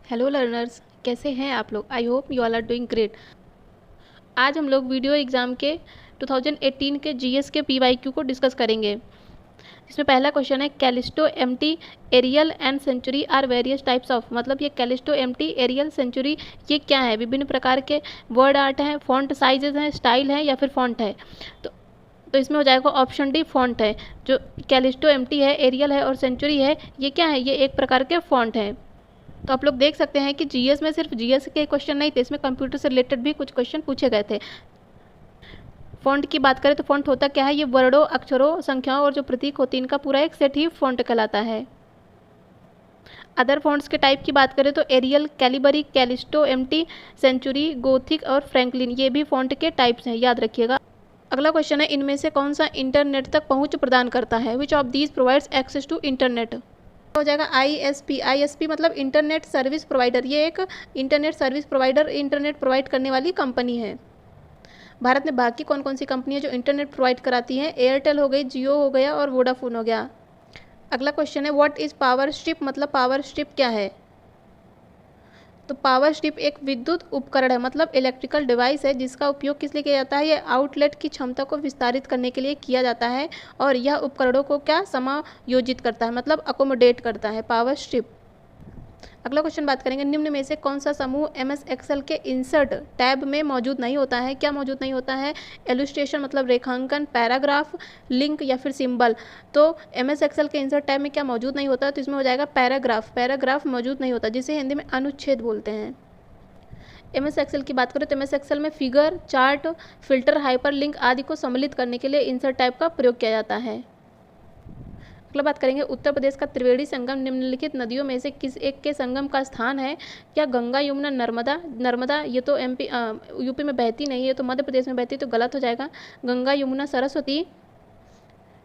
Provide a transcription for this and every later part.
Hello learners, कैसे हैं आप लोग। I hope you all are doing great. आज हम लोग वीडियो एग्ज़ाम के 2018 के जीएस के पीवाईक्यू को डिस्कस करेंगे। इसमें पहला क्वेश्चन है Calisto MT Arial and Century are various types of. मतलब ये कैलिस्टो एमटी एरियल सेंचुरी ये क्या है। विभिन्न प्रकार के वर्ड आर्ट हैं, फॉन्ट साइजेस हैं, स्टाइल है या फिर फॉन्ट है। तो इसमें हो जाएगा ऑप्शन डी फॉन्ट है। जो कैलिस्टो एमटी है, एरियल है और सेंचुरी है, ये क्या है, ये एक प्रकार के फॉन्ट हैं। तो आप लोग देख सकते हैं कि जीएस में सिर्फ जीएस के क्वेश्चन नहीं थे, इसमें कंप्यूटर से रिलेटेड भी कुछ क्वेश्चन पूछे गए थे। फ़ॉन्ट की बात करें तो फ़ॉन्ट होता क्या है, ये वर्डों, अक्षरों, संख्याओं और जो प्रतीक होती है इनका पूरा एक सेट ही फ़ॉन्ट कहलाता है। अदर फ़ॉन्ट्स के टाइप की बात करें तो Arial, Calibri, Calisto MT, Century, Gothic और फ्रैंकलिन ये भी फ़ॉन्ट के टाइप्स हैं, याद रखिएगा। अगला क्वेश्चन है इनमें से कौन सा इंटरनेट तक पहुंच प्रदान करता है। Which of these provides access to internet. हो जाएगा आईएसपी। आईएसपी मतलब इंटरनेट सर्विस प्रोवाइडर। ये एक internet service provider, internet provide करने वाली कंपनी है। भारत में बाकी कौन कौन सी कंपनी है जो इंटरनेट प्रोवाइड कराती हैं। एयरटेल हो गई, जियो हो गया और वोडाफोन हो गया। अगला क्वेश्चन है व्हाट इज़ पावर स्ट्रिप। मतलब पावर स्ट्रिप क्या है। तो पावर स्ट्रिप एक विद्युत उपकरण है, मतलब इलेक्ट्रिकल डिवाइस है जिसका उपयोग किस लिए किया जाता है। यह आउटलेट की क्षमता को विस्तारित करने के लिए किया जाता है और यह उपकरणों को क्या समायोजित करता है, मतलब अकोमोडेट करता है पावर स्ट्रिप। अगला क्वेश्चन बात करेंगे निम्न में से कौन सा समूह एमएस एक्सेल के इंसर्ट टैब में मौजूद नहीं होता है। क्या मौजूद नहीं होता है। इलस्ट्रेशन मतलब रेखांकन, पैराग्राफ, लिंक या फिर सिंबल। तो एमएस एक्सेल के इंसर्ट टैब में क्या मौजूद नहीं होता है, तो इसमें हो जाएगा पैराग्राफ। पैराग्राफ मौजूद नहीं होता जिसे हिंदी में अनुच्छेद बोलते हैं। एमएस एक्सेल की बात करें तो एमएस एक्सेल में figure, chart, filter, hyper link आदि को सम्मिलित करने के लिए इंसर्ट टैब का प्रयोग किया जाता है। अगला बात करेंगे उत्तर प्रदेश का त्रिवेणी संगम निम्नलिखित नदियों में से किस एक के संगम का स्थान है। क्या गंगा, यमुना, नर्मदा। नर्मदा ये तो यूपी में बहती नहीं है, तो मध्य प्रदेश में बहती, तो गलत हो जाएगा। गंगा, यमुना, सरस्वती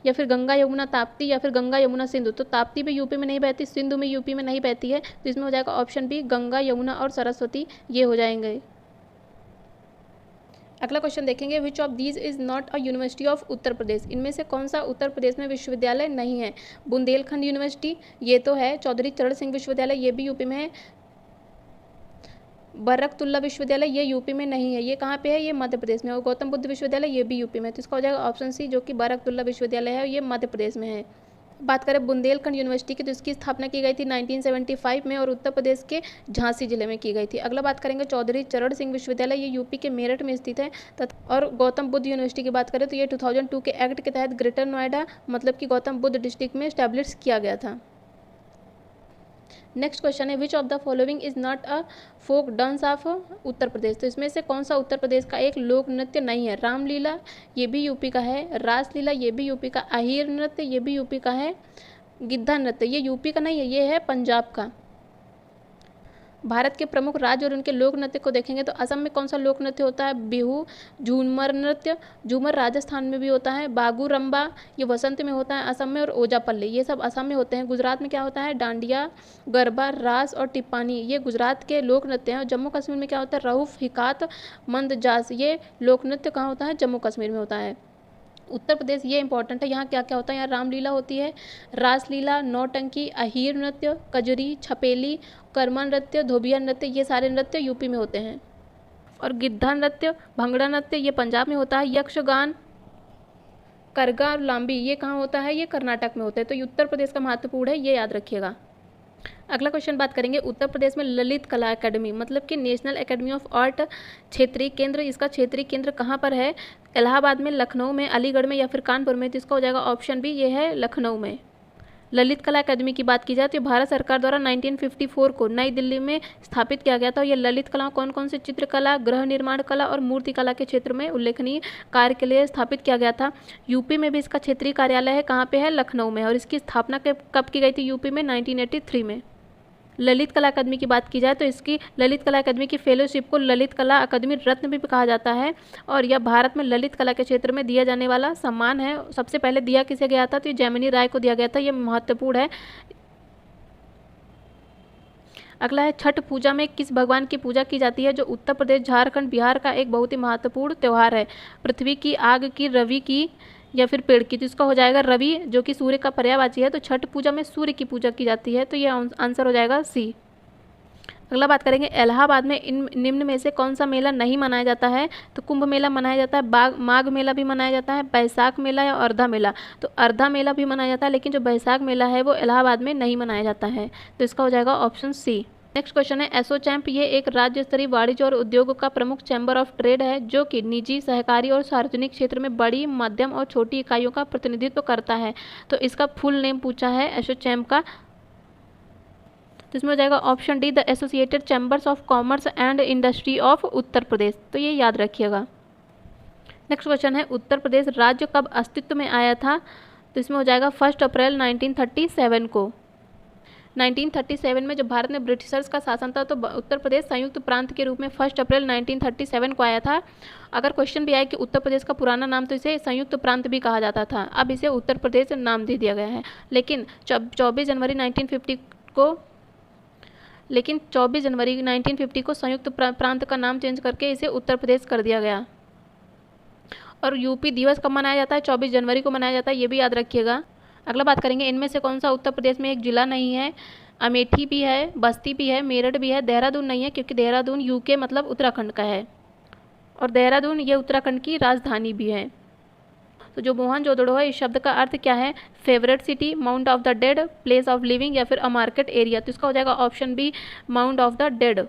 या फिर गंगा, यमुना, ताप्ती या फिर गंगा, यमुना, सिंधु। तो ताप्ती भी यूपी में नहीं बहती, सिंधु में यूपी में नहीं बहती है, तो इसमें हो जाएगा ऑप्शन बी गंगा, यमुना और सरस्वती, ये हो जाएंगे। अगला क्वेश्चन देखेंगे which of these is not a university of Uttar Pradesh. इनमें से कौन सा उत्तर प्रदेश में विश्वविद्यालय नहीं है। बुंदेलखंड यूनिवर्सिटी ये तो है, चौधरी चरण सिंह विश्वविद्यालय ये भी यूपी में है, बरकतुल्ला विश्वविद्यालय ये यूपी में नहीं है, ये कहाँ पे है, ये मध्य प्रदेश में है। और गौतम बुद्ध विश्वविद्यालय ये भी यूपी में है, तो इसका हो जाएगा ऑप्शन सी जो कि बरकतुल्ला विश्वविद्यालय है, ये मध्य प्रदेश में है। बात करें बुंदेलखंड यूनिवर्सिटी की तो इसकी स्थापना की गई थी 1975 में और उत्तर प्रदेश के झांसी जिले में की गई थी। अगला बात करेंगे चौधरी चरण सिंह विश्वविद्यालय, ये यूपी के मेरठ में स्थित है। और गौतम बुद्ध यूनिवर्सिटी की बात करें तो ये 2002 के एक्ट के तहत ग्रेटर नोएडा मतलब कि गौतम बुद्ध डिस्ट्रिक्ट में स्टैब्लिश किया गया था। नेक्स्ट क्वेश्चन है which of the following is not a folk dance of Uttar Pradesh. तो इसमें से कौन सा उत्तर प्रदेश का एक लोक नृत्य नहीं है। रामलीला ये भी यूपी का है, रासलीला ये भी यूपी का, अहीर नृत्य ये भी यूपी का है, गिद्धा नृत्य ये यूपी का नहीं है, ये है पंजाब का। भारत के प्रमुख राज्य और उनके लोक नृत्य को देखेंगे तो असम में कौन सा लोक नृत्य होता है, बिहू। झूमर नृत्य, झूमर राजस्थान में भी होता है, बागूरम्बा ये वसंत में होता है असम में, और ओजापल्ले ये सब असम में होते हैं। गुजरात में क्या होता है, डांडिया, गरबा, रास और टिप्पानी ये गुजरात के लोक नृत्य हैं। और जम्मू कश्मीर में क्या होता है, रऊफ, हिकात, मंदजास ये लोक नृत्य कहाँ होता है, जम्मू कश्मीर में होता है। उत्तर प्रदेश ये इंपॉर्टेंट है, यहाँ क्या क्या होता है, यहाँ रामलीला होती है, रासलीला, नौटंकी, अहीर नृत्य, कजरी, छपेली, कर्मा नृत्य, धोबिया नृत्य ये सारे नृत्य यूपी में होते हैं। और गिद्धा नृत्य, भंगड़ा नृत्य ये पंजाब में होता है। यक्षगान, करगा और लांबी ये कहाँ होता है, ये कर्नाटक में होता है। तो ये उत्तर प्रदेश का महत्वपूर्ण है, ये याद रखिएगा। अगला क्वेश्चन बात करेंगे उत्तर प्रदेश में ललित कला एकेडमी मतलब कि नेशनल एकेडमी ऑफ आर्ट क्षेत्रीय केंद्र, इसका क्षेत्रीय केंद्र कहाँ पर है, इलाहाबाद में, लखनऊ में, अलीगढ़ में या फिर कानपुर में। तो इसका हो जाएगा ऑप्शन बी ये है लखनऊ में। ललित कला अकादमी की बात की जाए तो भारत सरकार द्वारा 1954 को नई दिल्ली में स्थापित किया गया था। यह ललित कला कौन कौन से चित्रकला, गृह निर्माण कला और मूर्ति कला के क्षेत्र में उल्लेखनीय कार्य के लिए स्थापित किया गया था। यूपी में भी इसका क्षेत्रीय कार्यालय है, कहाँ पे है, लखनऊ में। और इसकी स्थापना कब की गई थी, यूपी में 1983 में। ललित कला अकादमी की बात की जाए तो इसकी ललित कला अकादमी की फेलोशिप को ललित कला अकादमी रत्न भी कहा जाता है। और यह भारत में ललित कला के क्षेत्र में दिया जाने वाला सम्मान है। सबसे पहले दिया किसे गया था, तो ये जैमिनी राय को दिया गया था, यह महत्वपूर्ण है। अगला है छठ पूजा में किस भगवान की पूजा की जाती है, जो उत्तर प्रदेश, झारखंड, बिहार का एक बहुत ही महत्वपूर्ण त्यौहार है। पृथ्वी की, आग की, रवि की या फिर पेड़ की। तो इसका हो जाएगा रवि जो कि सूर्य का पर्यायवाची है। तो छठ पूजा में सूर्य की पूजा की जाती है, तो ये आंसर हो जाएगा सी। अगला बात करेंगे इलाहाबाद में इन निम्न में से कौन सा मेला नहीं मनाया जाता है। तो कुंभ मेला मनाया जाता है, माघ मेला भी मनाया जाता है, बैसाख मेला या अर्धा मेला। तो अर्धा मेला भी मनाया जाता है, लेकिन जो बैसाख मेला है वो इलाहाबाद में नहीं मनाया जाता है। तो इसका हो जाएगा ऑप्शन सी। नेक्स्ट क्वेश्चन है एसोचैम्प, ये एक राज्य स्तरीय वाणिज्य और उद्योग का प्रमुख चैम्बर ऑफ ट्रेड है जो कि निजी, सहकारी और सार्वजनिक क्षेत्र में बड़ी, मध्यम और छोटी इकाइयों का प्रतिनिधित्व करता है। तो इसका फुल नेम पूछा है एसोचैम्प का, तो इसमें हो जाएगा option D, the associated chambers of commerce and industry of Uttar Pradesh. तो ये याद रखिएगा। नेक्स्ट क्वेश्चन है उत्तर प्रदेश राज्य कब अस्तित्व में आया था। तो इसमें हो जाएगा 1 अप्रैल 1937 को। 1937 में जब भारत में ब्रिटिशर्स का शासन था तो उत्तर प्रदेश संयुक्त प्रांत के रूप में 1 अप्रैल 1937 को आया था। अगर क्वेश्चन भी आए कि उत्तर प्रदेश का पुराना नाम, तो इसे संयुक्त प्रांत भी कहा जाता था, अब इसे उत्तर प्रदेश नाम दे दिया गया है। लेकिन 24 जनवरी 1950 को संयुक्त प्रांत का नाम चेंज करके इसे उत्तर प्रदेश कर दिया गया। और यूपी दिवस कब मनाया जाता है, 24 जनवरी को मनाया जाता है, ये भी याद रखिएगा। अगला बात करेंगे इनमें से कौन सा उत्तर प्रदेश में एक जिला नहीं है। अमेठी भी है, बस्ती भी है, मेरठ भी है, देहरादून नहीं है क्योंकि देहरादून यूके मतलब उत्तराखंड का है, और देहरादून ये उत्तराखंड की राजधानी भी है। तो जो मोहनजोदड़ो है, इस शब्द का अर्थ क्या है, favourite city, mount of the dead, place of living या फिर अ मार्केट एरिया। तो इसका हो जाएगा option B, mount of the dead.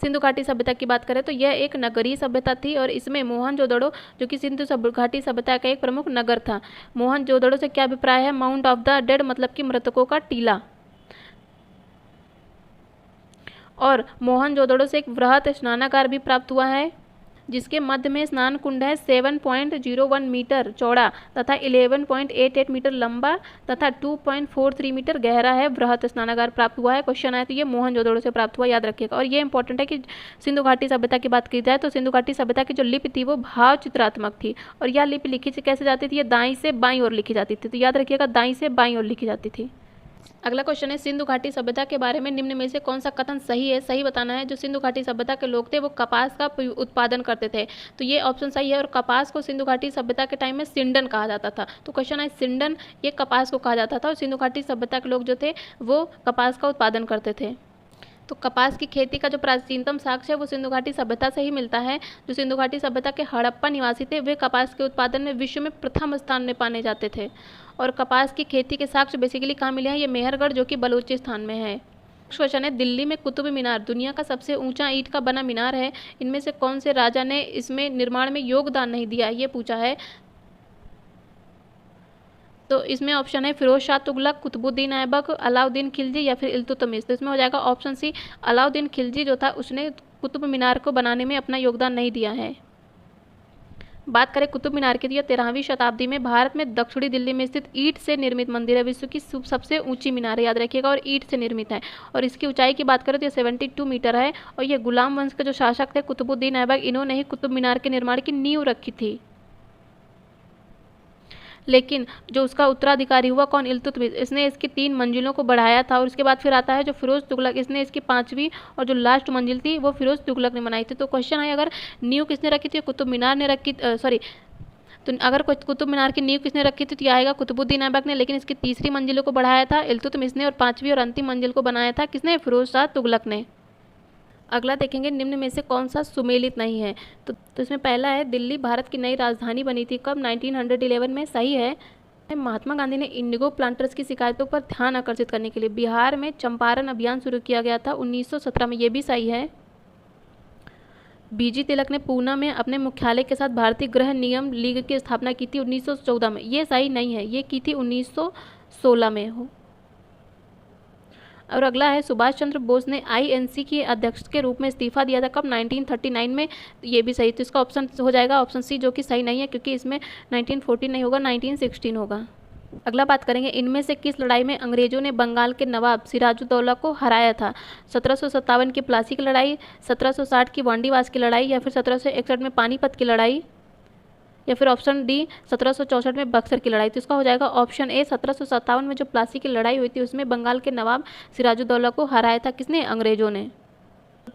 Sindhu घाटी सभ्यता की बात करें तो यह एक नगरीय सभ्यता थी और इसमें मोहनजोदड़ो जो कि सिंधु घाटी सभ्यता का एक प्रमुख नगर था। मोहनजोदड़ो से क्या अभिप्राय है, माउंट ऑफ द डेड मतलब कि मृतकों का टीला। और मोहनजोदड़ो से एक वृहत स्नानागार भी प्राप्त हुआ है जिसके मध्य में स्नान कुंड है, 7.01 मीटर चौड़ा तथा 11.88 मीटर लंबा तथा 2.43 मीटर गहरा है। वृहत स्नानागार प्राप्त हुआ है। क्वेश्चन आया तो ये मोहनजोदड़ो से प्राप्त हुआ, याद रखिएगा। और ये इंपॉर्टेंट है कि सिंधु घाटी सभ्यता की बात की जाए तो सिंधु घाटी सभ्यता की जो लिपि थी वो भाव चित्रात्मक थी, और यह लिपि लिखी कैसे जाती थी, ये दाईं से बाईं ओर लिखी जाती थी। तो याद रखिएगा, दाईं से बाईं ओर लिखी जाती थी। अगला क्वेश्चन है सिंधु घाटी सभ्यता के बारे में निम्न में से कौन सा कथन सही है। सही बताना है। जो सिंधु घाटी सभ्यता के लोग थे वो कपास का उत्पादन करते थे, तो ये ऑप्शन सही है। और कपास को सिंधु घाटी सभ्यता के टाइम में सिंडन कहा जाता था। तो क्वेश्चन है सिंडन, ये कपास को कहा जाता था और सिंधु घाटी सभ्यता के लोग जो थे वो कपास का उत्पादन करते थे। तो कपास की खेती का जो प्राचीनतम साक्ष्य है वो सिंधु घाटी सभ्यता से ही मिलता है। जो सिंधु घाटी सभ्यता के हड़प्पा निवासी थे वे कपास के उत्पादन में विश्व में प्रथम स्थान में पाने जाते थे। और कपास की खेती के साक्ष्य बेसिकली कहाँ मिले हैं, ये मेहरगढ़ जो कि बलूचिस्तान में है। नेक्स्ट क्वेश्चन है दिल्ली में कुतुब मीनार दुनिया का सबसे ऊंचा ईंट का बना मीनार है, इनमें से कौन से राजा ने इसमें निर्माण में योगदान नहीं दिया, ये पूछा है। तो इसमें ऑप्शन है फिरोज शाह तुगलक, कुतुबुद्दीन ऐबक, अलाउद्दीन खिलजी या फिर इल्तुतमिश। तो इसमें हो जाएगा ऑप्शन सी, अलाउद्दीन खिलजी जो था उसने कुतुब मीनार को बनाने में अपना योगदान नहीं दिया है। बात करें कुतुब मीनार की तो यह 13वीं शताब्दी में भारत में दक्षिणी दिल्ली में स्थित ईंट से निर्मित मंदिर है। विश्व की सबसे ऊंची मीनार है, याद रखिएगा, और ईंट से निर्मित है। और इसकी ऊंचाई की बात करें तो यह 72 मीटर है। और यह गुलाम वंश के जो शासक थे कुतुबुद्दीन ऐबक, इन्होंने ही कुतुब मीनार के निर्माण की नींव रखी थी। लेकिन जो उसका उत्तराधिकारी हुआ कौन, इल्तुतमिश, इसने इसकी 3 मंजिलों को बढ़ाया था। और उसके बाद फिर आता है जो फिरोज तुगलक, इसने इसकी 5वीं और जो लास्ट मंजिल थी वो फिरोज तुगलक ने बनाई थी। तो क्वेश्चन है अगर नींव किसने रखी थी, कुतुब मीनार ने रखी, तो अगर कुतुब मीनार की नींव किसने रखी थी तो यह आएगा कुतुबुद्दीन ऐबक ने। लेकिन इसकी 3री मंजिलों को बढ़ाया था इल्तुतमिश ने और 5वीं और अंतिम मंजिल को बनाया था किसने, फिरोज शाह तुगलक ने। अगला देखेंगे निम्न में से कौन सा सुमेलित नहीं है। तो इसमें पहला है दिल्ली भारत की नई राजधानी बनी थी कब, 1911 में। सही है। महात्मा गांधी ने इंडिगो प्लांटर्स की शिकायतों पर ध्यान आकर्षित करने के लिए बिहार में चंपारण अभियान शुरू किया गया था 1917 में। ये भी सही है। बीजी तिलक ने पूना में अपने मुख्यालय के साथ भारतीय गृह नियम लीग की स्थापना की थी 1914 में। ये सही नहीं है, ये की थी 1916 में हो। और अगला है सुभाष चंद्र बोस ने आईएनसी के अध्यक्ष के रूप में इस्तीफा दिया था कब, 1939 में। ये भी सही। तो इसका ऑप्शन हो जाएगा ऑप्शन सी, जो कि सही नहीं है क्योंकि इसमें 1914 नहीं होगा, 1916 होगा। अगला बात करेंगे इनमें से किस लड़ाई में अंग्रेजों ने बंगाल के नवाब सिराजुद्दौला को हराया था। 1757 की प्लासी की लड़ाई, 1760 की वांडीवास की लड़ाई या फिर 1761 में पानीपत की लड़ाई या फिर ऑप्शन डी 1764 में बक्सर की लड़ाई। तो इसका हो जाएगा ऑप्शन ए, 1757 में जो प्लासी की लड़ाई हुई थी उसमें बंगाल के नवाब सिराजुद्दौला को हराया था किसने, अंग्रेजों ने।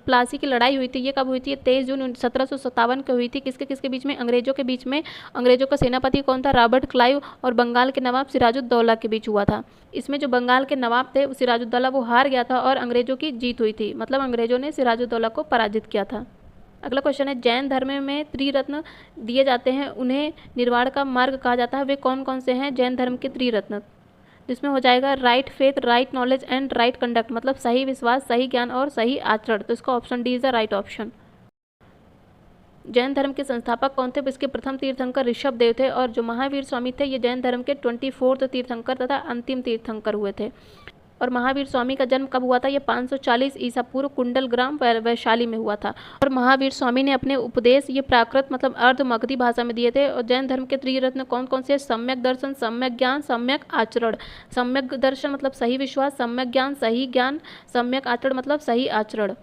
प्लासी की लड़ाई हुई थी, ये कब हुई थी? 23 जून 1757 को हुई थी। किसके किसके बीच में? अंग्रेजों के बीच में। अंग्रेजों का सेनापति कौन था? Robert Clive. और बंगाल के नवाब सिराजुद्दौला के बीच हुआ था। इसमें जो बंगाल के नवाब थे सिराजुद्दौला, वो हार गया था और अंग्रेजों की जीत हुई थी, मतलब अंग्रेजों ने सिराजुद्दौला को पराजित किया था। अगला क्वेश्चन है, जैन धर्म में त्रिरत्न दिए जाते हैं, उन्हें निर्वाण का मार्ग कहा जाता है, वे कौन कौन से हैं जैन धर्म के त्रिरत्न? जिसमें हो जाएगा right faith, right knowledge and right conduct, मतलब सही विश्वास, सही ज्ञान और सही आचरण। तो इसका option D is the right option. Jain धर्म के संस्थापक कौन थे? इसके प्रथम तीर्थंकर ऋषभ देव थे, और जो महावीर स्वामी थे ये जैन धर्म के 24वें तीर्थंकर तथा अंतिम तीर्थंकर हुए थे। और महावीर स्वामी का जन्म कब हुआ था? ये 540 ईसा पूर्व कुंडल ग्राम वैशाली में हुआ था। और महावीर स्वामी ने अपने उपदेश ये प्राकृत मतलब अर्ध मगधी भाषा में दिए थे। और जैन धर्म के त्रिरत्न कौन कौन से? सम्यक दर्शन, सम्यक ज्ञान, सम्यक आचरण। सम्यक दर्शन मतलब सही विश्वास, सम्यक ज्ञान सही ज्ञान, सम्यक आचरण मतलब सही आचरण।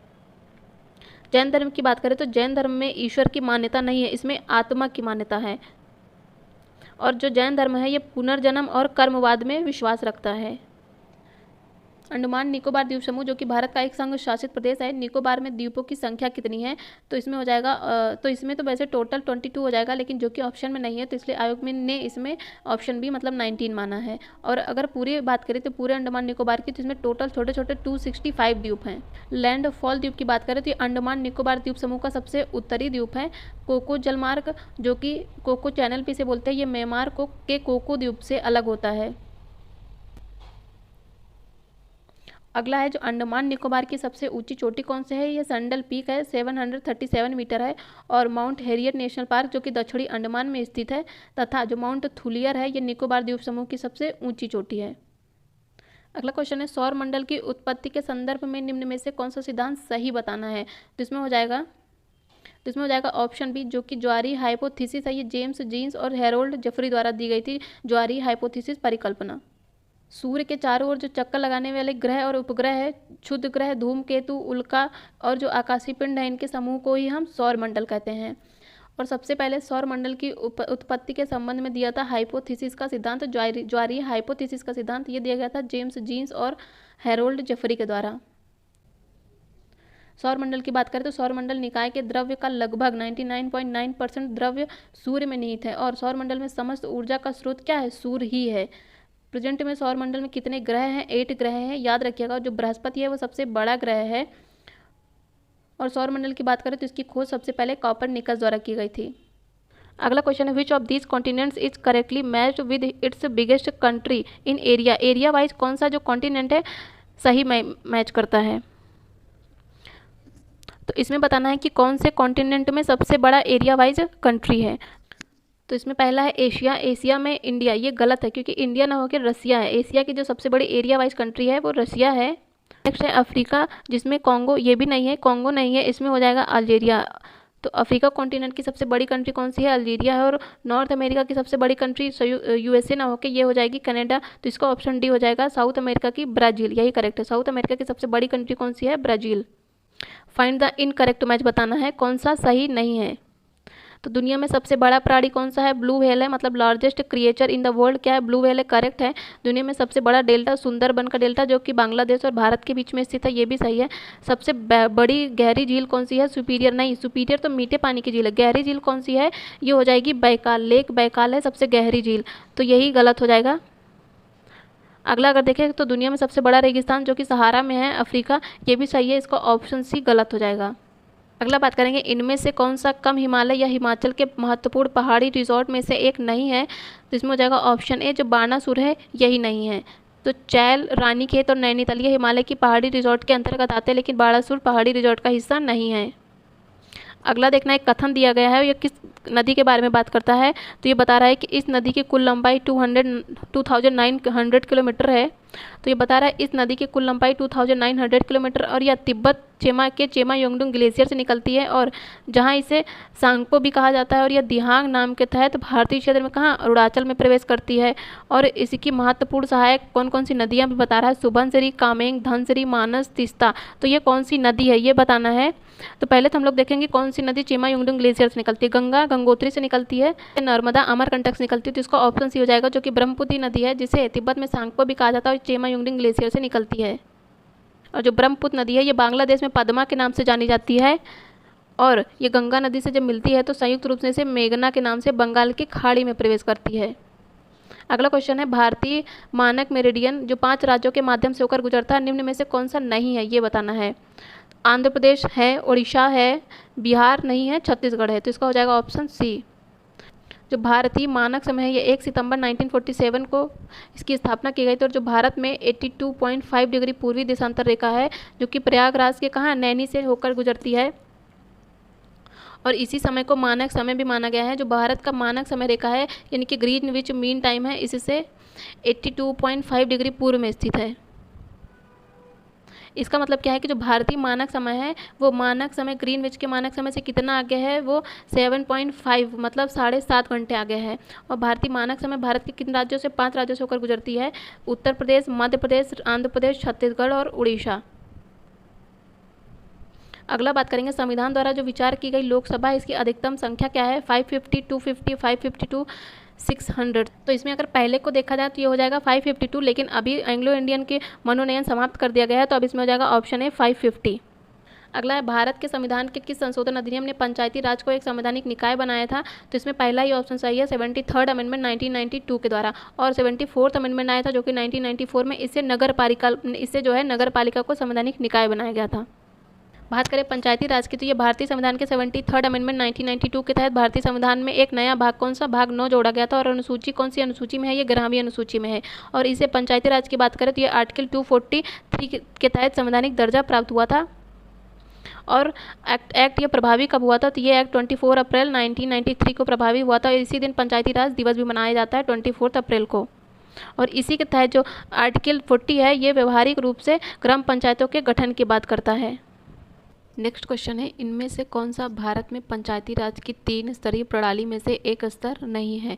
जैन धर्म की बात करें तो जैन धर्म में ईश्वर की मान्यता नहीं है, इसमें आत्मा की मान्यता है। और जो जैन धर्म है ये पुनर्जन्म और कर्मवाद में विश्वास रखता है। अंडमान निकोबार द्वीप समूह जो कि भारत का एक संघ शासित प्रदेश है, निकोबार में द्वीपों की संख्या कितनी है? तो इसमें हो जाएगा तो इसमें तो वैसे टोटल 22 हो जाएगा, लेकिन जो कि ऑप्शन में नहीं है तो इसलिए आयोग ने इसमें ऑप्शन बी मतलब 19 माना है। और अगर पूरी बात करें तो पूरे अंडमान निकोबार की, तो इसमें टोटल छोटे छोटे 265 द्वीप हैं। लैंड फॉल द्वीप की बात करें तो अंडमान निकोबार द्वीप समूह का सबसे उत्तरी द्वीप है। कोको जलमार्ग जो कि कोको चैनल भी से बोलते हैं, ये म्यांमार के कोको द्वीप से अलग होता है। अगला है जो अंडमान निकोबार की सबसे ऊंची चोटी कौन से है? ये सैंडल पीक है, 737 मीटर है। और माउंट हैरियट नेशनल पार्क जो कि दक्षिणी अंडमान में स्थित है, तथा जो माउंट थुलियर है ये निकोबार द्वीप समूह की सबसे ऊंची चोटी है। अगला क्वेश्चन है, सौर मंडल की उत्पत्ति के संदर्भ में निम्न में से कौन सा सिद्धांत सही बताना है? तो इसमें हो जाएगा ऑप्शन बी जो कि ज्वारीय हाइपोथेसिस है। ये जेम्स जीन्स और हैरोल्ड जेफरी द्वारा दी गई थी ज्वारीय हाइपोथेसिस परिकल्पना। सूर्य के चारों ओर जो चक्कर लगाने वाले ग्रह और उपग्रह है, क्षुद्र ग्रह, धूमकेतु, उल्का और जो आकाशीय पिंड है, इनके समूह को ही हम सौर मंडल कहते हैं। और सबसे पहले सौर मंडल की उत्पत्ति के संबंध में दिया था हाइपोथेसिस का सिद्धांत, ज्वारीय हाइपोथेसिस का सिद्धांत ये दिया गया था जेम्स जीन्स और हैरोल्ड जेफरी के द्वारा। सौर मंडल की बात करें तो सौर मंडल निकाय के द्रव्य का लगभग 99.9% द्रव्य सूर्य में निहित है। और सौर मंडल में समस्त ऊर्जा का स्रोत क्या है? सूर्य ही है। प्रेजेंट में सौर मंडल में कितने ग्रह हैं? 8 ग्रह हैं। याद रखिएगा जो बृहस्पति है वो सबसे बड़ा ग्रह है। और सौर मंडल की बात करें तो इसकी खोज सबसे पहले कॉपरनिकस द्वारा की गई थी। अगला क्वेश्चन है, which of these continents is correctly matched with its biggest country in area? Area wise कौन सा जो कॉन्टिनेंट है सही मैच करता है? तो इसमें बताना है कि कौन से कॉन्टिनेंट में सबसे बड़ा एरिया वाइज कंट्री है। तो इसमें पहला है एशिया। एशिया में इंडिया, ये गलत है क्योंकि इंडिया ना होकर रसिया है। एशिया की जो सबसे बड़ी एरिया वाइज कंट्री है वो रसिया है। नेक्स्ट है अफ्रीका, जिसमें कॉन्गो, ये भी नहीं है, कॉन्गो नहीं है, इसमें हो जाएगा अल्जीरिया। तो अफ्रीका कॉन्टिनेंट की सबसे बड़ी कंट्री कौन सी है? अल्जीरिया है। और नॉर्थ अमेरिका की सबसे बड़ी कंट्री यूएसए ना होकर ये हो जाएगी कनाडा। तो इसका ऑप्शन डी हो जाएगा साउथ अमेरिका की ब्राज़ील, यही करेक्ट है। साउथ अमेरिका की सबसे बड़ी कंट्री कौन सी है? Brazil. Find the incorrect match बताना है, कौन सा सही नहीं है। तो दुनिया में सबसे बड़ा प्राणी कौन सा है? ब्लू व्हेल है, मतलब largest creature in the world क्या है? ब्लू व्हेल है, करेक्ट है। दुनिया में सबसे बड़ा डेल्टा सुंदरबन का डेल्टा जो कि बांग्लादेश और भारत के बीच में स्थित है, ये भी सही है। सबसे बड़ी गहरी झील कौन सी है? सुपीरियर नहीं, सुपीरियर तो मीठे पानी की झील है। गहरी झील कौन सी है? ये हो जाएगी बैकाल, लेक बैकाल है सबसे गहरी झील, तो यही गलत हो जाएगा। अगला अगर देखें तो दुनिया में सबसे बड़ा रेगिस्तान जो कि सहारा में है, अफ्रीका, ये भी सही है, इसका ऑप्शन सी गलत हो जाएगा। अगला बात करेंगे, इनमें से कौन सा कम हिमालय या हिमाचल के महत्वपूर्ण पहाड़ी रिजॉर्ट में से एक नहीं है? तो इसमें हो जाएगा ऑप्शन ए जो बानासुर है, यही नहीं है। तो चैल, रानीखेत और नैनीताल ये हिमालय की पहाड़ी रिजॉर्ट के अंतर्गत आते हैं, लेकिन बानासुर पहाड़ी रिजॉर्ट का हिस्सा नहीं है। अगला देखना, एक कथन दिया गया है, ये किस नदी के बारे में बात करता है? तो ये बता रहा है कि इस नदी की कुल लंबाई 2900 किलोमीटर है। तो ये बता रहा है इस नदी की कुल लंबाई 2900 किलोमीटर, और यह तिब्बत के चेमा योंगडुंग ग्लेशियर से निकलती है, और जहाँ इसे सांगपो भी कहा जाता है। और यह दिहांग नाम के तहत भारतीय क्षेत्र में कहाँ? अरुणाचल में प्रवेश करती है। और इसकी महत्वपूर्ण सहायक कौन कौन सी नदियाँ भी बता रहा है? सुबनसिरी, कामेंग, धनसिरी, मानस, तीस्ता। तो ये कौन सी नदी है ये बताना है। तो पहले तो हम लोग देखेंगे कौन सी नदी चेमा योंगडुंग ग्लेशियर से निकलती है। गंगा गंगोत्री से निकलती है, नर्मदा अमरकंटक से निकलती है। तो इसका ऑप्शन सी हो जाएगा जो कि ब्रह्मपुत्री नदी है, जिसे तिब्बत में सांगपो भी कहा जाता है, और चेमा योंगडुंग ग्लेशियर से निकलती है। और जो ब्रह्मपुत्र नदी है ये बांग्लादेश में पद्मा के नाम से जानी जाती है, और ये गंगा नदी से जब मिलती है तो संयुक्त रूप से इसे मेघना के नाम से बंगाल की खाड़ी में प्रवेश करती है। अगला क्वेश्चन है, भारतीय मानक मेरिडियन जो 5 राज्यों के माध्यम से होकर गुजरता है, निम्न में से कौन सा नहीं है, ये बताना है। आंध्र प्रदेश है, उड़ीसा है, बिहार नहीं है, छत्तीसगढ़ है। तो इसका हो जाएगा ऑप्शन सी। जो भारतीय मानक समय है ये 1 सितंबर 1947 को इसकी स्थापना की गई थी, और जो भारत में 82.5 डिग्री पूर्वी देशांतर रेखा है जो कि प्रयागराज के कहाँ नैनी से होकर गुजरती है, और इसी समय को मानक समय भी माना गया है। जो भारत का मानक समय रेखा है यानी कि ग्रीनविच मीन टाइम है, इससे 82.5 डिग्री पूर्व में स्थित है। इसका मतलब क्या है कि जो भारतीय मानक समय है वो मानक समय ग्रीनविच के मानक समय से कितना आगे है, वो 7.5 मतलब 7.5 घंटे आगे है। और भारतीय मानक समय भारत के किन राज्यों से, 5 राज्यों से होकर गुजरती है, उत्तर प्रदेश, मध्य प्रदेश, आंध्र प्रदेश, छत्तीसगढ़ और उड़ीसा। अगला बात करेंगे, संविधान द्वारा जो विचार की गई लोकसभा इसकी अधिकतम संख्या क्या है, 550, 250, 552, 600। तो इसमें अगर पहले को देखा जाए तो ये हो जाएगा 552, लेकिन अभी एंग्लो इंडियन के मनोनयन समाप्त कर दिया गया है, तो अब इसमें हो जाएगा ऑप्शन ए 550। अगला है, भारत के संविधान के किस संशोधन अधिनियम ने पंचायती राज को एक संवैधानिक निकाय बनाया था, तो इसमें पहला ही ऑप्शन सही है, 73rd अमेंडमेंट 1992 के द्वारा, और 74th अमेंडमेंट आया था जो कि 1994 में, इससे नगर पालिका को संवैधानिक निकाय बनाया गया था। बात करें पंचायती राज की, तो ये भारतीय संविधान के 73rd अमेंडमेंट 1992 के तहत भारतीय संविधान में एक नया भाग, कौन सा, भाग 9 जोड़ा गया था, और अनुसूची कौन सी अनुसूची में है, ये 11वीं अनुसूची में है। और इसे पंचायती राज की बात करें तो ये आर्टिकल 243 के तहत संवैधानिक दर्जा प्राप्त हुआ था। और एक्ट ये प्रभावी कब हुआ था, तो ये एक्ट 24 अप्रैल 1993 को प्रभावी हुआ था, और इसी दिन पंचायती राज दिवस भी मनाया जाता है 24 अप्रैल को। और इसी के तहत जो आर्टिकल 40 है ये व्यवहारिक रूप से ग्राम पंचायतों के गठन की बात करता है। नेक्स्ट क्वेश्चन है, इनमें से कौन सा भारत में पंचायती राज की 3 स्तरीय प्रणाली में से एक स्तर नहीं है।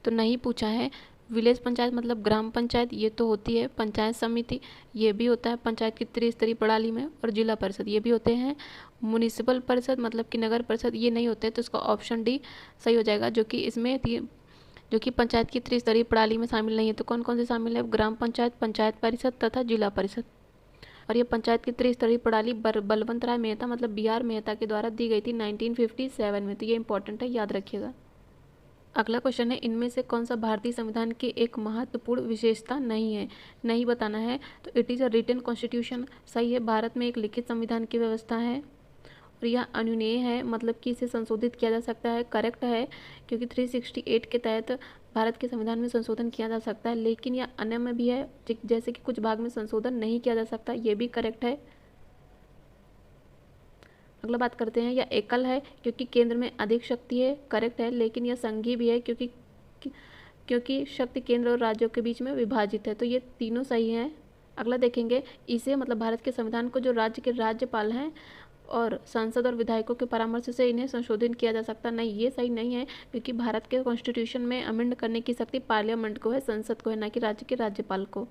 तो नहीं पूछा है। विलेज पंचायत मतलब ग्राम पंचायत ये तो होती है, पंचायत समिति ये भी होता है पंचायत की त्रिस्तरीय प्रणाली में, और जिला परिषद ये भी होते हैं। म्युनिसिपल परिषद मतलब कि नगर परिषद ये नहीं होते, तो इसका ऑप्शन डी सही हो जाएगा, जो कि पंचायत की त्रिस्तरीय प्रणाली में शामिल नहीं है। तो कौन कौन से शामिल है, ग्राम पंचायत, पंचायत परिषद तथा जिला परिषद। और ये पंचायत की त्रिस्तरीय प्रणाली बलवंत राय मेहता मतलब बी आर मेहता के द्वारा दी गई थी 1957 में, तो ये इंपॉर्टेंट है, याद रखिएगा। अगला क्वेश्चन है, इनमें से कौन सा भारतीय संविधान की एक महत्वपूर्ण विशेषता नहीं है, नहीं बताना है। तो it is a written constitution सही है, भारत में एक लिखित संविधान की व्यवस्था है, और यह अनुनेय है मतलब कि इसे संशोधित किया जा सकता है, करेक्ट है, क्योंकि 368 के तहत भारत के संविधान में संशोधन किया जा सकता है, लेकिन यह अनम्य भी है, जैसे कि कुछ भाग में संशोधन नहीं किया जा सकता, ये भी करेक्ट है। अगला बात करते हैं, यह एकल है क्योंकि केंद्र में अधिक शक्ति है, करेक्ट है, लेकिन यह संघीय भी है क्योंकि शक्ति केंद्र और राज्यों के बीच में विभाजित है, तो ये तीनों सही हैं। अगला देखेंगे, इसे मतलब भारत के संविधान को जो राज्य के राज्यपाल हैं और सांसद और विधायकों के परामर्श से इन्हें संशोधित किया जा सकता नहीं, ये सही नहीं है, क्योंकि भारत के कॉन्स्टिट्यूशन में अमेंड करने की शक्ति पार्लियामेंट को है, संसद को है, ना कि राज्य के राज्यपाल को।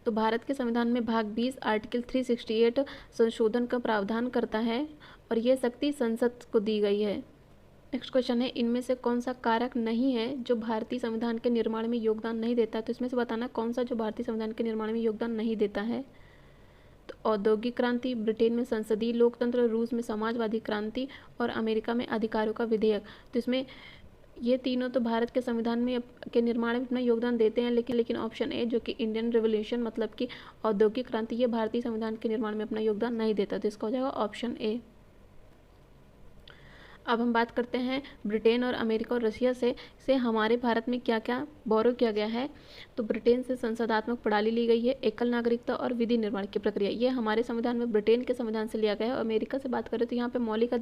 तो भारत के संविधान में भाग 20 आर्टिकल 368 संशोधन का प्रावधान करता है, और ये शक्ति संसद को दी गई है। नेक्स्ट क्वेश्चन है, इनमें से कौन सा कारक नहीं है जो भारतीय संविधान के निर्माण में योगदान नहीं देता। तो इसमें से बताना कौन सा जो भारतीय संविधान के निर्माण में योगदान नहीं देता है। तो औद्योगिक क्रांति, ब्रिटेन में संसदीय लोकतंत्र, रूस में समाजवादी क्रांति, और अमेरिका में अधिकारों का विधेयक। तो इसमें ये तीनों तो भारत के संविधान में के निर्माण में अपना योगदान देते हैं, लेकिन ऑप्शन ए जो कि इंडियन रेवोल्यूशन मतलब कि औद्योगिक क्रांति, ये भारतीय संविधान के निर्माण में अपना योगदान नहीं देता, तो इसका हो जाएगा ऑप्शन ए। अब हम बात करते हैं ब्रिटेन और अमेरिका और रशिया से हमारे भारत में क्या क्या बोरो किया गया है। तो ब्रिटेन से संसदात्मक प्रणाली ली गई है, एकल नागरिकता और विधि निर्माण की प्रक्रिया, ये हमारे संविधान में ब्रिटेन के संविधान से लिया गया है। अमेरिका से बात करें तो यहाँ पे मौलिक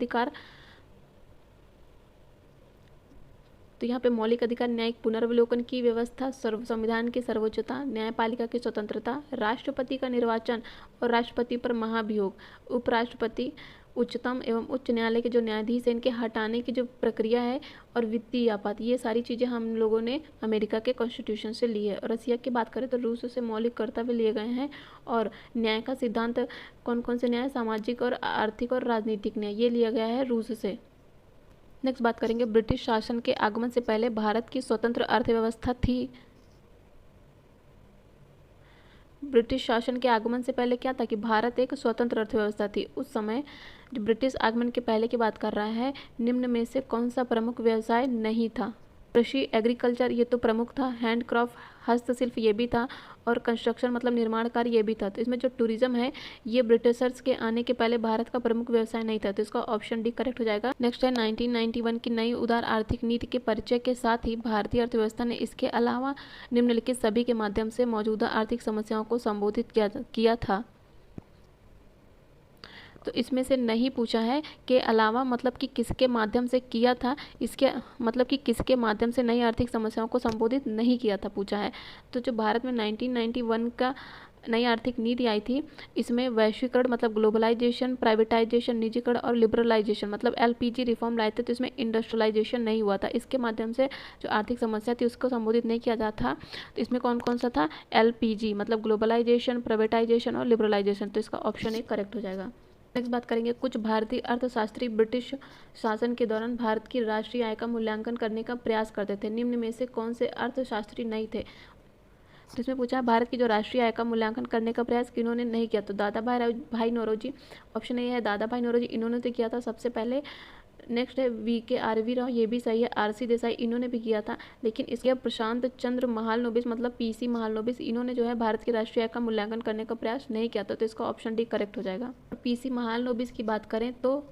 अधिकार, न्यायिक पुनर्वलोकन की व्यवस्था, संविधान की सर्वोच्चता, न्यायपालिका की स्वतंत्रता, राष्ट्रपति का निर्वाचन और राष्ट्रपति पर महाभियोग, उपराष्ट्रपति, उच्चतम एवं उच्च न्यायालय के जो न्यायाधीश हैं इनके हटाने की जो प्रक्रिया है, और वित्तीय आपात, ये सारी चीज़ें हम लोगों ने अमेरिका के कॉन्स्टिट्यूशन से ली है। और रसिया की बात करें तो रूस से मौलिक कर्तव्य लिए गए हैं, और न्याय का सिद्धांत कौन कौन से न्याय, सामाजिक और आर्थिक और राजनीतिक न्याय, ये लिया गया है रूस से। नेक्स्ट बात करेंगे, ब्रिटिश शासन के आगमन से पहले भारत की स्वतंत्र अर्थव्यवस्था थी। ब्रिटिश शासन के आगमन से पहले क्या था कि भारत एक स्वतंत्र अर्थव्यवस्था थी। उस समय जो ब्रिटिश आगमन के पहले की बात कर रहा है, निम्न में से कौन सा प्रमुख व्यवसाय नहीं था? कृषि, एग्रीकल्चर ये तो प्रमुख था, हैंडक्राफ्ट हस्तशिल्प ये भी था, और कंस्ट्रक्शन मतलब निर्माण कार्य ये भी था। तो इसमें जो टूरिज्म है ये ब्रिटिशर्स के आने के पहले भारत का प्रमुख व्यवसाय नहीं था, तो इसका ऑप्शन डी करेक्ट हो जाएगा। नेक्स्ट है 1991 की नई उदार आर्थिक नीति के परिचय के साथ ही भारतीय अर्थव्यवस्था ने इसके अलावा निम्नलिखित सभी के माध्यम से मौजूदा आर्थिक समस्याओं को संबोधित किया था। तो इसमें से नहीं पूछा है के अलावा मतलब कि किसके माध्यम से किया था, इसके मतलब कि किसके माध्यम से नई आर्थिक समस्याओं को संबोधित नहीं किया था पूछा है। तो जो भारत में 1991 का नई आर्थिक नीति आई थी, इसमें वैश्वीकरण मतलब ग्लोबलाइजेशन, प्राइवेटाइजेशन निजीकरण और लिबरलाइजेशन मतलब एलपीजी रिफॉर्म लाए थे। तो इसमें इंडस्ट्रियलाइजेशन नहीं हुआ था, इसके माध्यम से जो आर्थिक समस्या थी उसको संबोधित नहीं किया जाता था। तो इसमें कौन कौन सा था? एलपीजी मतलब ग्लोबलाइजेशन, प्राइवेटाइजेशन और लिबरलाइजेशन। तो इसका ऑप्शन एक करेक्ट हो जाएगा। नेक्स्ट बात करेंगे, कुछ भारतीय अर्थशास्त्री ब्रिटिश शासन के दौरान भारत की राष्ट्रीय आय का मूल्यांकन करने का प्रयास करते थे। निम्न में से कौन से अर्थशास्त्री नहीं थे? तो इसमें पूछा है भारत की जो राष्ट्रीय आय का मूल्यांकन करने का प्रयास किन्होंने नहीं किया? तो दादा भाई नौरोजी, ऑप्शन ए है दादा भाई नौरोजी, इन्होंने तो किया था सबसे पहले। नेक्स्ट है VK राव, ये भी सही है। RC देसाई, इन्होंने भी किया था। लेकिन इसके प्रशांत चंद्र महालनोबिस मतलब PC महालनोबिस, इन्होंने जो है भारत की राष्ट्रीय आय का मूल्यांकन करने का प्रयास नहीं किया था। तो इसका ऑप्शन डी करेक्ट हो जाएगा। PC महालनोबिस की बात करें तो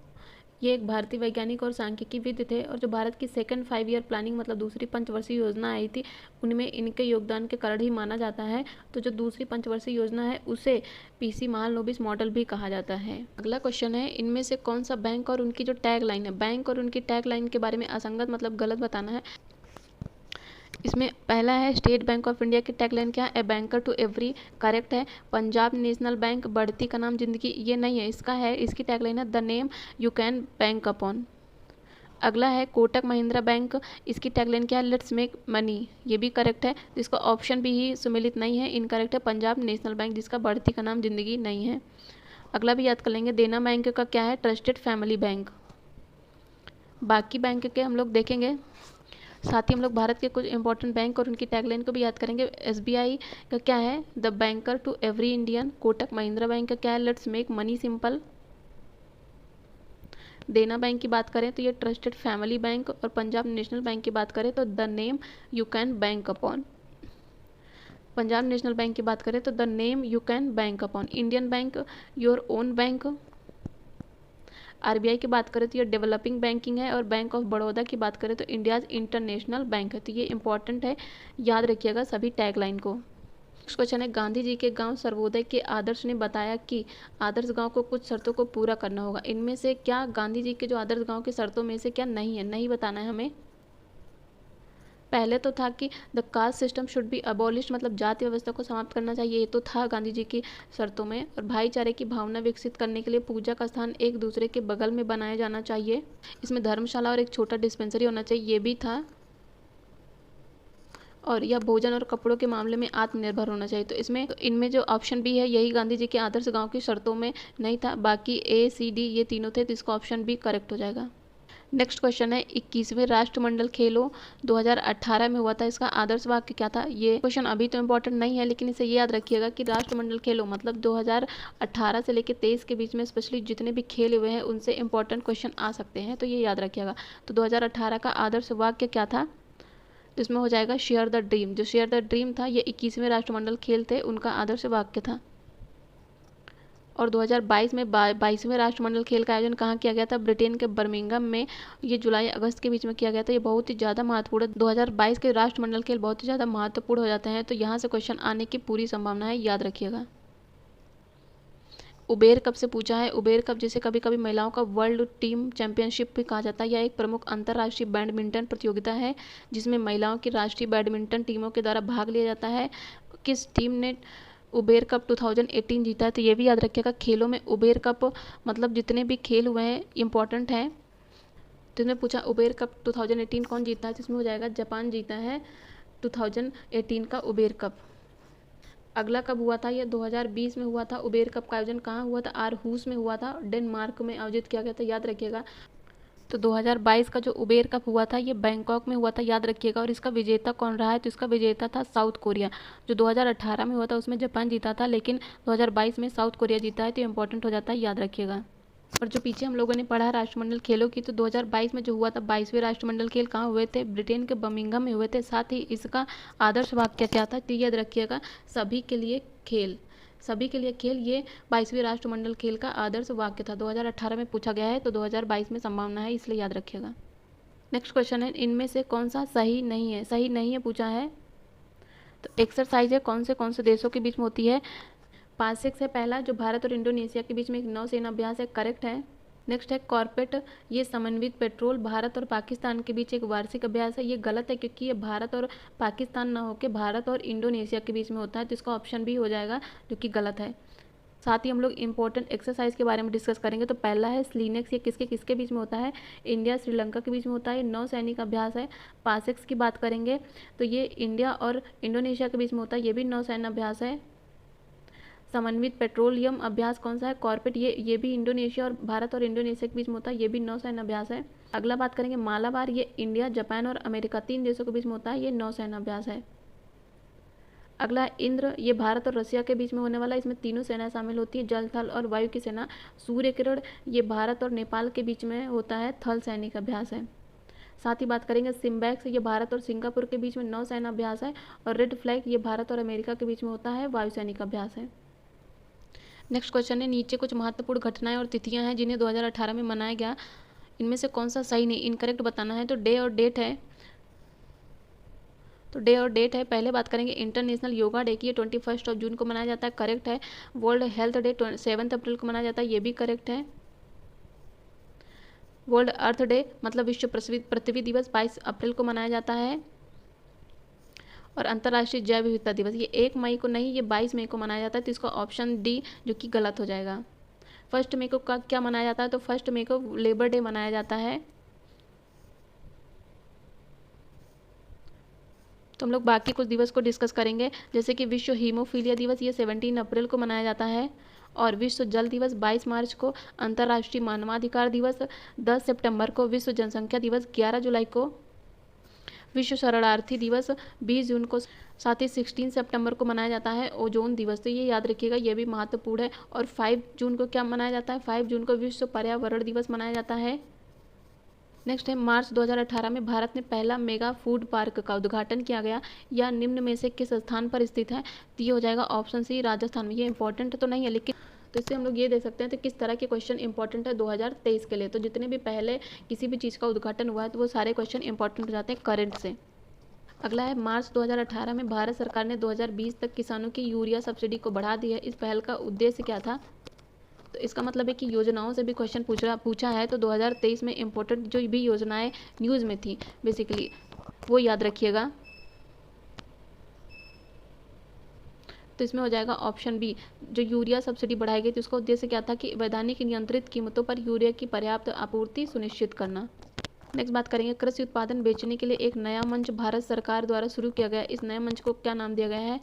ये एक भारतीय वैज्ञानिक और सांख्यिकीविद थे, और जो भारत की सेकंड 5 ईयर प्लानिंग मतलब दूसरी पंचवर्षीय योजना आई थी, उनमें इनके योगदान के कारण ही माना जाता है। तो जो दूसरी पंचवर्षीय योजना है उसे PC महालनोबिस मॉडल भी कहा जाता है। अगला क्वेश्चन है, इनमें से कौन सा बैंक और उनकी जो टैग लाइन है, बैंक और उनकी टैग लाइन के बारे में असंगत मतलब गलत बताना है। इसमें पहला है स्टेट बैंक ऑफ इंडिया की टैगलाइन क्या है? A banker to every, correct है। पंजाब नेशनल बैंक, बढ़ती का नाम जिंदगी, ये नहीं है, इसका है, इसकी टैगलाइन है the name you can bank upon. अगला है कोटक महिंद्रा बैंक, इसकी टैगलाइन क्या है? लेट्स मेक मनी, ये भी करेक्ट है। तो इसका ऑप्शन भी ही सुमिलित नहीं है, इनकरेक्ट है। पंजाब नेशनल बैंक जिसका बढ़ती का नाम जिंदगी नहीं है। अगला भी याद कर लेंगे, देना बैंक का क्या है? Trusted family bank. बाकी बैंक के हम लोग देखेंगे, साथ ही हम लोग भारत के कुछ इंपॉर्टेंट बैंक और उनकी टैगलाइन को भी याद करेंगे। SBI का क्या है? The banker to every Indian. Kotak Mahindra bank का क्या है? Let's make money simple. Dena bank की बात करें तो ये ट्रस्टेड फैमिली बैंक, और पंजाब नेशनल बैंक की बात करें तो the name you can bank upon. Punjab national bank की बात करें तो the name you can bank upon. Indian bank your own bank. RBI की बात करें तो ये डेवलपिंग बैंकिंग है, और बैंक ऑफ बड़ौदा की बात करें तो इंडियाज इंटरनेशनल बैंक है। तो ये इंपॉर्टेंट है, याद रखिएगा सभी टैगलाइन को। नेक्स्ट क्वेश्चन है, गांधी जी के गांव सर्वोदय के आदर्श ने बताया कि आदर्श गांव को कुछ शर्तों को पूरा करना होगा। इनमें से क्या गांधी जी के जो आदर्श गांव की शर्तों में से क्या नहीं है? नहीं बताना है हमें। पहले तो था कि the caste system should be abolish मतलब जाति व्यवस्था को समाप्त करना चाहिए, ये तो था गांधी जी की शर्तों में। और भाईचारे की भावना विकसित करने के लिए पूजा का स्थान एक दूसरे के बगल में बनाया जाना चाहिए। इसमें धर्मशाला और एक छोटा डिस्पेंसरी होना चाहिए, ये भी था। और यह भोजन और कपड़ों के मामले में आत्मनिर्भर होना चाहिए। तो इसमें इनमें जो ऑप्शन बी है यही गांधी जी के आदर्श गांव की शर्तों में नहीं था, बाकी A, C, D ये तीनों थे। तो इसका ऑप्शन बी करेक्ट हो जाएगा। नेक्स्ट क्वेश्चन है, 21वें राष्ट्रमंडल खेलों 2018 में हुआ था, इसका आदर्श वाक्य क्या था? ये क्वेश्चन अभी तो इंपॉर्टेंट नहीं है, लेकिन इसे ये याद रखिएगा कि राष्ट्रमंडल खेलों मतलब 2018 से लेकर 23 के बीच में स्पेशली जितने भी खेल हुए हैं उनसे इंपॉर्टेंट क्वेश्चन आ सकते हैं, तो ये याद रखिएगा। तो 2018 का आदर्श वाक्य क्या था? तो इसमें हो जाएगा शेयर द ड्रीम। जो शेयर द ड्रीम था ये 21वें राष्ट्रमंडल खेल थे, उनका आदर्श वाक्य था। और 2022 में 22वें राष्ट्रमंडल खेल का आयोजन कहाँ किया गया था? ब्रिटेन के बर्मिंघम में। ये जुलाई अगस्त के बीच में किया गया था। ये बहुत ही ज़्यादा महत्वपूर्ण है। 2022 के राष्ट्रमंडल खेल बहुत ही ज़्यादा महत्वपूर्ण हो जाते हैं, तो यहाँ से क्वेश्चन आने की पूरी संभावना है, याद रखिएगा। उबेर कप से पूछा है, उबेर कप जिसे कभी कभी महिलाओं का वर्ल्ड टीम चैंपियनशिप भी कहा जाता है, यह एक प्रमुख अंतर्राष्ट्रीय बैडमिंटन प्रतियोगिता है जिसमें महिलाओं की राष्ट्रीय बैडमिंटन टीमों के द्वारा भाग लिया जाता है। किस टीम ने उबेर कप 2018 जीता है? तो ये भी याद रखिएगा, खेलों में उबेर कप मतलब जितने भी खेल हुए हैं इंपॉर्टेंट हैं। तो इसमें पूछा उबेर कप 2018 कौन जीता है? जिसमें हो जाएगा जापान जीता है 2018 का उबेर कप। अगला कब हुआ था? ये 2020 में हुआ था। उबेर कप का आयोजन कहाँ हुआ था? आरहूस में हुआ था, डेनमार्क में आयोजित किया गया था, याद रखिएगा। तो 2022 का जो उबेर कप हुआ था ये बैंकॉक में हुआ था, याद रखिएगा। और इसका विजेता कौन रहा है? तो इसका विजेता था साउथ कोरिया। जो 2018 में हुआ था उसमें जापान जीता था, लेकिन 2022 में साउथ कोरिया जीता है, तो इंपॉर्टेंट हो जाता है, याद रखिएगा। और जो पीछे हम लोगों ने पढ़ा राष्ट्रमंडल खेलों की, तो 2022 में जो हुआ था 22वें राष्ट्रमंडल खेल कहाँ हुए थे? ब्रिटेन के बर्मिंघम में हुए थे। साथ ही इसका आदर्श वाक्य क्या था? तो याद रखिएगा, सभी के लिए खेल, सभी के लिए खेल, ये 22वें राष्ट्रमंडल खेल का आदर्श वाक्य था। 2018 में पूछा गया है, तो 2022 में संभावना है, इसलिए याद रखिएगा। नेक्स्ट क्वेश्चन है, इनमें से कौन सा सही नहीं है? सही नहीं है पूछा है। तो एक्सरसाइज है कौन से देशों के बीच में होती है? पासिक्स है पहला, जो भारत और इंडोनेशिया के बीच में एक नौसेना अभ्यास है, करेक्ट है। नेक्स्ट है कॉर्पेट, ये समन्वित पेट्रोल भारत और पाकिस्तान के बीच एक वार्षिक अभ्यास है, ये गलत है क्योंकि ये भारत और पाकिस्तान ना होकर भारत और इंडोनेशिया के बीच में होता है, तो इसका ऑप्शन भी हो जाएगा, जो कि गलत है। साथ ही हम लोग इंपॉर्टेंट एक्सरसाइज के बारे में डिस्कस करेंगे। तो पहला है स्लीनेक्स, ये किसके किसके बीच में होता है? इंडिया श्रीलंका के बीच में होता है, नौसैनिक अभ्यास है। पासिक्स की बात करेंगे तो ये इंडिया और इंडोनेशिया के बीच में होता है, ये भी नौसैन्य अभ्यास है। समन्वित पेट्रोलियम अभ्यास कौन सा है? कॉर्पेट, ये भी इंडोनेशिया और भारत और इंडोनेशिया के बीच में होता है, ये भी नौसैन्य अभ्यास है। अगला बात करेंगे मालाबार, ये इंडिया, जापान और अमेरिका, 3 देशों के बीच में होता है, ये नौसैन्य अभ्यास है। अगला इंद्र, ये भारत और रसिया के बीच में होने वाला, इसमें तीनों सेनाएं शामिल होती है, जल थल और वायु की सेना। सूर्य किरण, ये भारत और नेपाल के बीच में होता है, थल सैनिक अभ्यास है। साथ ही बात करेंगे सिम्बैक्स, ये भारत और सिंगापुर के बीच में नौसैन्य अभ्यास है। और रेड फ्लैग, ये भारत और अमेरिका के बीच में होता है, वायुसैनिक अभ्यास है। नेक्स्ट क्वेश्चन है, नीचे कुछ महत्वपूर्ण घटनाएं और तिथियां हैं जिन्हें 2018 में मनाया गया, इनमें से कौन सा सही नहीं, इनकरेक्ट बताना है। तो डे और डेट है, तो डे और डेट है। पहले बात करेंगे इंटरनेशनल योगा डे की, ये 21 जून को मनाया जाता है, करेक्ट है। वर्ल्ड हेल्थ डे 7 अप्रैल को मनाया जाता है, ये भी करेक्ट है। वर्ल्ड अर्थ डे मतलब विश्व पृथ्वी दिवस 22 अप्रैल को मनाया जाता है। और अंतर्राष्ट्रीय जैव विविधता दिवस ये 1 मई को नहीं, ये 22 मई को मनाया जाता है, तो इसका ऑप्शन डी जो कि गलत हो जाएगा। 1 मई को क्या मनाया जाता है? तो 1 मई को लेबर डे मनाया जाता है। तो हम लोग बाकी कुछ दिवस को डिस्कस करेंगे, जैसे कि विश्व हीमोफीलिया दिवस, ये 17 अप्रैल को मनाया जाता है। और विश्व जल दिवस 22 मार्च को। अंतर्राष्ट्रीय मानवाधिकार दिवस 10 सितंबर को। विश्व जनसंख्या दिवस 11 जुलाई को। विश्व शरणार्थी दिवस 20 जून को। साथ ही 16 सितंबर को मनाया जाता है ओजोन दिवस, तो ये याद रखिएगा, ये भी महत्वपूर्ण है। और 5 जून को क्या मनाया जाता है? 5 जून को विश्व पर्यावरण दिवस मनाया जाता है। नेक्स्ट है मार्च 2018 में भारत में पहला मेगा फूड पार्क का उद्घाटन किया गया, या निम्न में से किस स्थान पर स्थित है? तो ये हो जाएगा ऑप्शन सी, राजस्थान में। ये इंपॉर्टेंट तो नहीं है, लेकिन तो इससे हम लोग ये दे सकते हैं तो किस तरह के क्वेश्चन इंपॉर्टेंट है 2023 के लिए। तो जितने भी पहले किसी भी चीज़ का उद्घाटन हुआ है तो वो सारे क्वेश्चन इंपॉर्टेंट हो जाते हैं करंट से। अगला है मार्च 2018 में भारत सरकार ने 2020 तक किसानों की यूरिया सब्सिडी को बढ़ा दी है, इस पहल का उद्देश्य क्या था? तो इसका मतलब है कि योजनाओं से भी क्वेश्चन पूछा है, तो 2023 में इंपॉर्टेंट जो भी योजनाएं न्यूज़ में थी बेसिकली वो याद रखिएगा। तो इसमें हो जाएगा ऑप्शन बी, जो यूरिया सब्सिडी बढ़ाई गई थी उसका उद्देश्य क्या था? कि वैधानिक नियंत्रित कीमतों पर यूरिया की पर्याप्त आपूर्ति सुनिश्चित करना। नेक्स्ट बात करेंगे कृषि उत्पादन बेचने के लिए एक नया मंच भारत सरकार द्वारा शुरू किया गया, इस नए मंच को क्या नाम दिया गया है?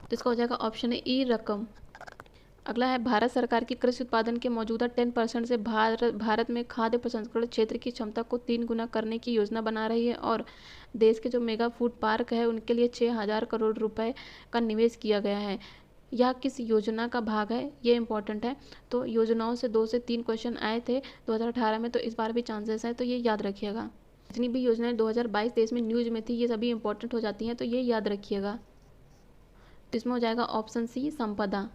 तो इसका हो जाएगा ऑप्शन ए, ई रकम। अगला है भारत सरकार की कृषि उत्पादन के मौजूदा 10% से भारत में खाद्य प्रसंस्करण क्षेत्र की क्षमता को 3 गुना करने की योजना बना रही है। और देश के जो मेगा फूड पार्क है उनके लिए 6,000 करोड़ रुपए का निवेश किया गया है। यह किस योजना का भाग है? ये इंपॉर्टेंट है। तो योजनाओं से 2 से 3 क्वेश्चन आए थे 2018 में, तो इस बार भी चांसेस हैं, तो ये याद रखिएगा। जितनी भी योजनाएं 2022-23 में न्यूज़ में थी ये सभी इंपॉर्टेंट हो जाती हैं, तो ये याद रखिएगा। तो इसमें हो जाएगा ऑप्शन सी, संपदा।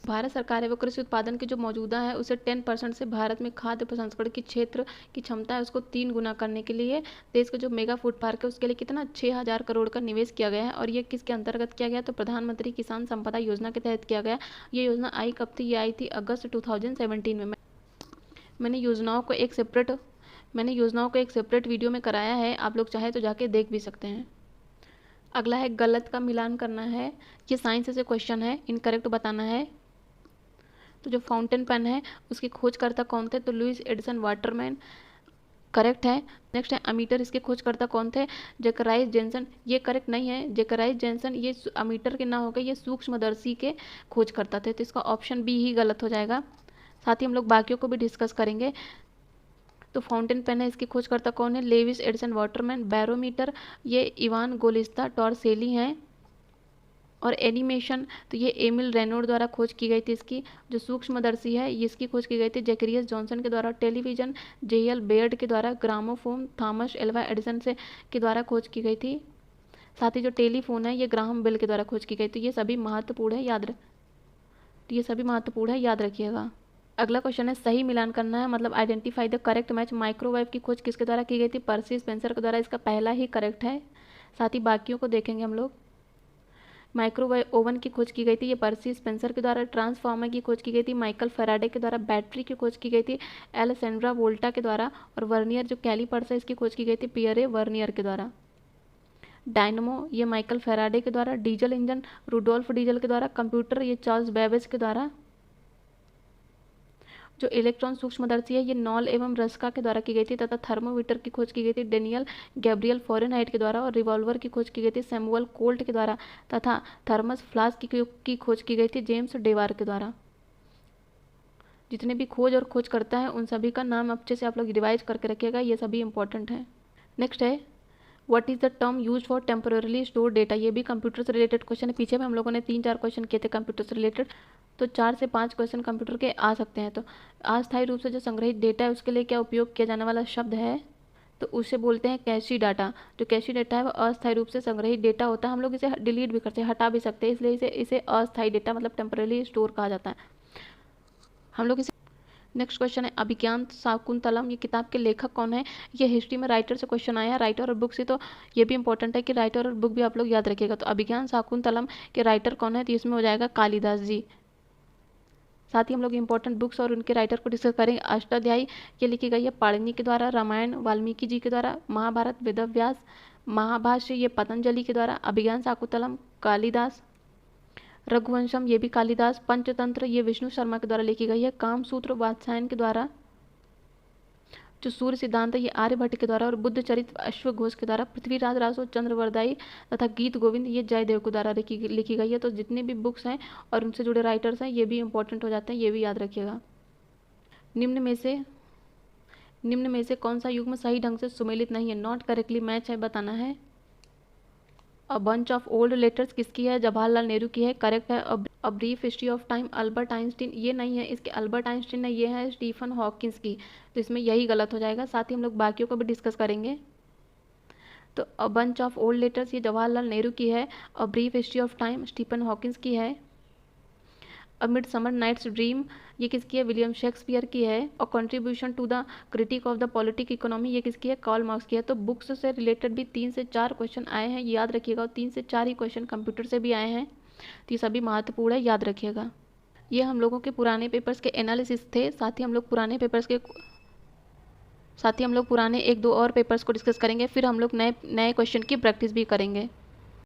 भारत सरकार है वो कृषि उत्पादन के जो मौजूदा है उसे 10% से भारत में खाद्य प्रसंस्करण की क्षेत्र की क्षमता है उसको 3 गुना करने के लिए देश का जो मेगा फूड पार्क है उसके लिए कितना 6,000 करोड़ का निवेश किया गया है। और ये किसके अंतर्गत किया गया? तो प्रधानमंत्री किसान संपदा योजना के तहत किया गया। ये योजना आई कब थी? ये आई थी अगस्त 2017 में। मैंने योजनाओं को एक सेपरेट वीडियो में कराया है, आप लोग चाहे तो जाके देख भी सकते हैं। अगला है गलत का मिलान करना है, ये साइंस से क्वेश्चन है, इनकरेक्ट बताना है। तो जो फाउंटेन पेन है उसके खोजकर्ता कौन थे? तो लुइस एडिसन वाटरमैन, करेक्ट है। नेक्स्ट है अमीटर, इसके खोजकर्ता कौन थे? जैकराइज जेनसन, ये करेक्ट नहीं है। जैकराइज जेनसन ये अमीटर के ना हो गए, ये सूक्ष्मदर्शी के खोजकर्ता थे, तो इसका ऑप्शन बी ही गलत हो जाएगा। साथ ही हम लोग बाकियों को भी डिस्कस करेंगे। तो फाउंटेन पेन है, इसकी खोजकर्ता कौन है? Lewis Edison Waterman. बैरोमीटर ये इवान गोलिस्ता टॉर्सेली हैं। और एनिमेशन तो ये एमिल रेनोड द्वारा खोज की गई थी इसकी। जो सूक्ष्मदर्शी है इसकी खोज की गई थी जैकरियस जॉनसन के द्वारा। टेलीविजन जेएल बेयर्ड के द्वारा। ग्रामोफोन थॉमस एल्वा एडिसन से के द्वारा खोज की गई थी। साथ ही जो टेलीफोन है ये ग्राहम बेल के द्वारा खोज की गई। तो ये सभी महत्वपूर्ण है, याद रखिएगा। अगला क्वेश्चन है सही मिलान करना है, मतलब identify the correct match. Microwave की खोज किसके द्वारा की गई थी? पर्सी स्पेंसर के द्वारा। इसका पहला ही करेक्ट है। साथ ही बाकियों को देखेंगे हम लोग। माइक्रोवेव ओवन की खोज की गई थी, ये पर्सी स्पेंसर के द्वारा। ट्रांसफार्मर की खोज की गई थी माइकल फैराडे के द्वारा। बैटरी की खोज की गई थी एलेसेंड्रा वोल्टा के द्वारा। और वर्नियर जो कैलिपर्स है इसकी खोज की गई थी पियरे वर्नियर के द्वारा। डायनमो ये माइकल फैराडे के द्वारा। डीजल इंजन रुडोल्फ डीजल के द्वारा। कंप्यूटर ये चार्ल्स बेबेज के द्वारा। जो इलेक्ट्रॉन सूक्ष्मदर्शी है ये नॉल एवं रस्का के द्वारा की गई थी। तथा थर्मोमीटर की खोज की गई थी डेनियल गैब्रियल फॉरेनहाइट के द्वारा। और रिवॉल्वर की खोज की गई थी सैमुअल कोल्ट के द्वारा। तथा थर्मस फ्लास्क की खोज की गई थी जेम्स डेवार के द्वारा। जितने भी खोज और खोज करता है उन सभी का नाम अच्छे से आप लोग रिवाइज करके रखिएगा, ये सभी इंपॉर्टेंट है। नेक्स्ट है what is the term use for temporarily store data. ये भी कंप्यूटर से रिलेटेड क्वेश्चन है। पीछे में हम लोगों ने 3-4 क्वेश्चन किए थे कंप्यूटर से रिलेटेड, तो 4 से 5 क्वेश्चन कंप्यूटर के आ सकते हैं। तो अस्थायी रूप से जो संग्रहित डेटा है उसके लिए क्या उपयोग किया जाने वाला शब्द है? तो उसे बोलते हैं कैशी डाटा। जो कैशी डाटा है वो अस्थायी रूप से संग्रहित डेटा होता है। हम लोग इसे डिलीट भी करते हैं, हटा भी सकते हैं, इसलिए इसे अस्थायी डेटा मतलब टेम्पररी स्टोर कहा जाता है हम लोग इसे। नेक्स्ट क्वेश्चन है अभिज्ञान शाकुंतलम, ये किताब के लेखक कौन है? ये हिस्ट्री में राइटर से क्वेश्चन आया, राइटर और बुक से। तो ये भी इंपॉर्टेंट है कि राइटर और बुक भी आप लोग याद रखिएगा। तो अभिज्ञान शाकुंतलम के राइटर कौन है? तो इसमें हो जाएगा कालिदास जी। साथ ही हम लोग इंपॉर्टेंट बुक्स और उनके राइटर को डिस्कस करेंगे। अष्टाध्यायी ये लिखी गई है पाणिनि के द्वारा। रामायण वाल्मीकि जी के द्वारा। महाभारत वेदव्यास। महाभाष्य ये पतंजलि के द्वारा। अभिज्ञान शाकुंतलम कालिदास। रघुवंशम ये भी कालिदास। पंचतंत्र ये विष्णु शर्मा के द्वारा लिखी गई है। कामसूत्र वात्स्यायन के द्वारा। जो सूर्य सिद्धांत है ये आर्यभट्ट के द्वारा। और बुद्ध चरित्र अश्वघोष के द्वारा। पृथ्वीराज रासो चंद्रवरदाई तथा गीत गोविंद ये जयदेव के द्वारा लिखी गई है। तो जितने भी बुक्स हैं और उनसे जुड़े राइटर्स हैं ये भी इंपॉर्टेंट हो जाते हैं, ये भी याद रखिएगा। निम्न में से कौन सा युग्म सही ढंग से सुमेलित नहीं है? नॉट करेक्टली मैच है, बताना है। अ बंच ऑफ ओल्ड लेटर्स किसकी है? जवाहरलाल नेहरू की है, करेक्ट है। A brief history of time Albert Einstein ये नहीं है, इसके अल्बर्ट आइंस्टीन ने ये है स्टीफन हॉकिंस की, तो इसमें यही गलत हो जाएगा। साथ ही हम लोग बाकियों को भी डिस्कस करेंगे। तो a bunch of old letters ये जवाहरलाल नेहरू की है। A brief history of time Stephen Hawkins की है। अ मिडसमर नाइट्स ड्रीम ये किसकी है? विलियम शेक्सपियर की है। और contribution to the critique of the politic economy ये किसकी है? कार्ल मार्क्स की है। तो बुक्स से रिलेटेड भी 3 से 4 क्वेश्चन आए हैं, याद रखिएगा। और 3 से 4 ही क्वेश्चन कंप्यूटर से भी आए हैं, तो ये सभी महत्वपूर्ण है, याद रखिएगा। ये हम लोगों के पुराने पेपर्स के एनालिसिस थे। साथ ही हम लोग पुराने 1-2 और पेपर्स को डिस्कस करेंगे, फिर हम लोग नए क्वेश्चन की प्रैक्टिस भी करेंगे।